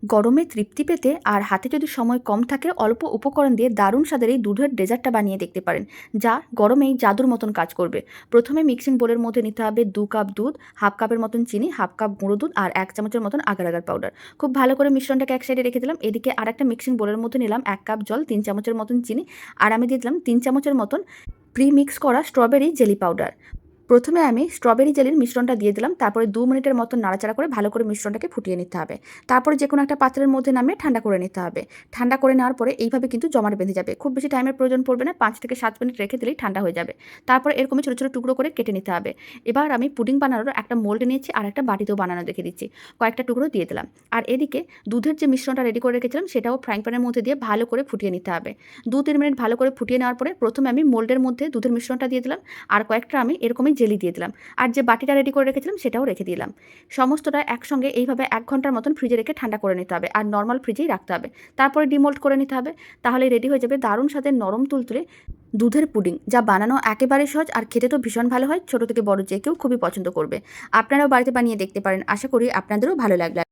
গরমে তৃপ্তি পেতে আর হাতে যদি সময় কম থাকে অল্প উপকরণ দিয়ে দারুণ স্বাদের এই দুধের ডেজার্টটা বানিয়ে দেখতে পারেন, যা গরমেই জাদুর মতন কাজ করবে। প্রথমে মিক্সিং বোলের মধ্যে নিতে হবে 2 কাপ দুধ, হাফ কাপের মতন চিনি, হাফ কাপ গুঁড়ো দুধ আর 1 চামচের মতন আগার আগার পাউডার। খুব ভালো করে মিশ্রণটাকে এক সাইডে রেখে দিলাম। এদিকে আরেকটা মিক্সিং বোলের মধ্যে নিলাম 1 কাপ জল, 3 চামচের মতন চিনি আর আমি দিয়ে দিলাম 3 চামচের মতন প্রি মিক্স করা স্ট্রবেরি জেলি পাউডার। প্রথমে আমি স্ট্রবেরি জেলির মিশ্রণটা দিয়ে দিলাম, তারপরে 2 মিনিটের মতন নাড়াচাড়া করে ভালো করে মিশ্রণটাকে ফুটিয়ে নিতে হবে। তারপরে যে কোনো একটা পাত্রের মধ্যে নামিয়ে ঠান্ডা করে নিতে হবে। ঠান্ডা করে নেওয়ার পরে এইভাবে কিন্তু জমাট বেঁধে যাবে। খুব বেশি টাইমের প্রয়োজন পড়বে না, 5 থেকে 7 মিনিট রেখে দিলেই ঠান্ডা হয়ে যাবে। তারপরে এরকমই ছোটো ছোটো টুকরো করে কেটে নিতে হবে। এবার আমি পুডিং বানানোর একটা মোল্ড নিয়েছি আর একটা বাটিতেও বানানো দেখে দিচ্ছি। কয়েকটা টুকরো দিয়ে দিলাম। আর এদিকে দুধের যে মিশ্রণটা রেডি করে রেখেছিলাম সেটাও ফ্রাইং প্যানের মধ্যে দিয়ে ভালো করে ফুটিয়ে নিতে হবে। 2-3 মিনিট ভালো করে ফুটিয়ে নেওয়ার পরে প্রথমে আমি মোল্ডের মধ্যে দুধের মিশ্রণটা দিয়ে দিলাম আর কয়েকটা আমি এরকমই জেলি দিয়ে দিলাম। আর যে বাটিটা রেডি করে রেখেছিলাম সেটাও রেখে দিলাম। সমস্তটা একসঙ্গে এইভাবে 1 ঘন্টার মতন ফ্রিজে রেখে ঠান্ডা করে নিতে হবে আর নর্মাল ফ্রিজেই রাখতে হবে। তারপরে ডিমোল্ড করে নিতে হবে। তাহলেই রেডি হয়ে যাবে দারুণ স্বাদের নরম তুলতুলে দুধের পুডিং, যা বানানো একেবারে সহজ আর খেতে তো ভীষণ ভালো হয়। ছোট থেকে বড় যে কেউ খুবই পছন্দ করবে। আপনারাও বাড়িতে বানিয়ে দেখতে পারেন। আশা করি আপনাদেরও ভালো লাগবে।